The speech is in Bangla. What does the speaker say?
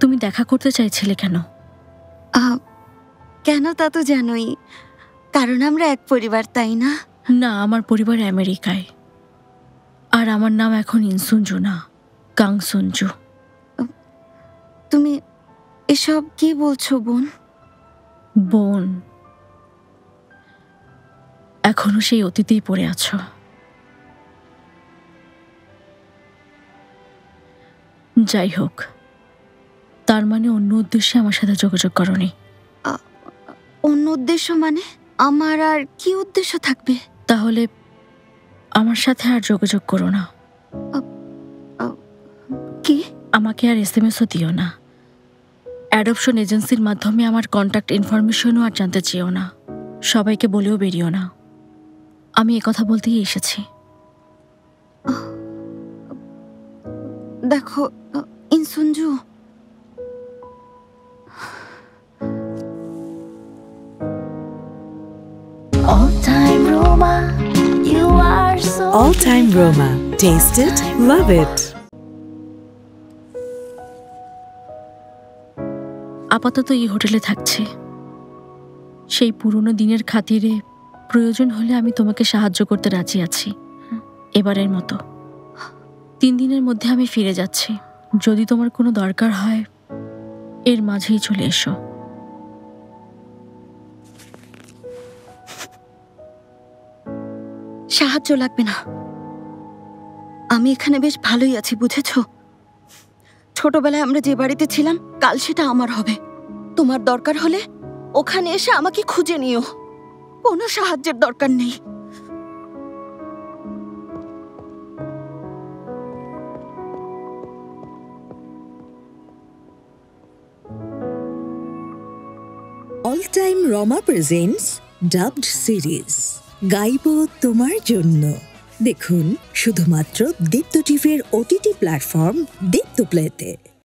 তুমি দেখা করতে চাইছিলে কেন? কেন তা তো জানোই, কারণ আমরা এক পরিবার, তাই না? না, আমার পরিবার আমেরিকায়, আর আমার নাম এখন ইনসুঞ্জু না, কাংসুঞ্জু। তুমি এসব কি বলছো বোন? বোন, এখনো সেই অতীতেই পড়ে আছো। যাই হোক, তার মানে অন্য উদ্দেশ্যে আমার সাথে যোগাযোগ করনি? অন্য উদ্দেশ্য মানে? আমার আর কি উদ্দেশ্য থাকবে? তাহলে আমার সাথে আর যোগাযোগ করো না। কি? আমাকে আর এসএমএসও দিও না। অ্যাডপশন এজেন্সির মাধ্যমে আমার কন্ট্যাক্ট ইনফরমেশনও আর জানতে চেয়েও না। সবাইকে বলেও বেরিও না। আমি একথা বলতেই এসেছি। দেখো ইনসুঞ্জু, All-time Roma, you are so All-time Roma. Taste it, love it. আপাতত এই হোটেলে থাকছি। সেই পুরনো দিনের খাতিরে প্রয়োজন হলে আমি তোমাকে সাহায্য করতে রাজি আছি। এবারের মতো 3 দিনের মধ্যে আমি ফিরে যাচ্ছি। যদি তোমার কোনো দরকার হয়, এর মাঝেই চলে এসো। সাহায্য লাগবে না, আমি এখানে বেশ ভালোই আছি, বুঝেছো? ছোটবেলায় আমরা যে বাড়িতে ছিলাম, কাল সেটা আমার হবে। তোমার দরকার হলে ওখানে এসে আমাকে খুঁজে নিও, কোনো সাহায্যের দরকার নেই। All-time Roma presents dubbed series গাইব তোমার জন্য। দেখুন শুধুমাত্র দীপ্ত টিভির OTT প্ল্যাটফর্ম দীপ্ত প্লেতে।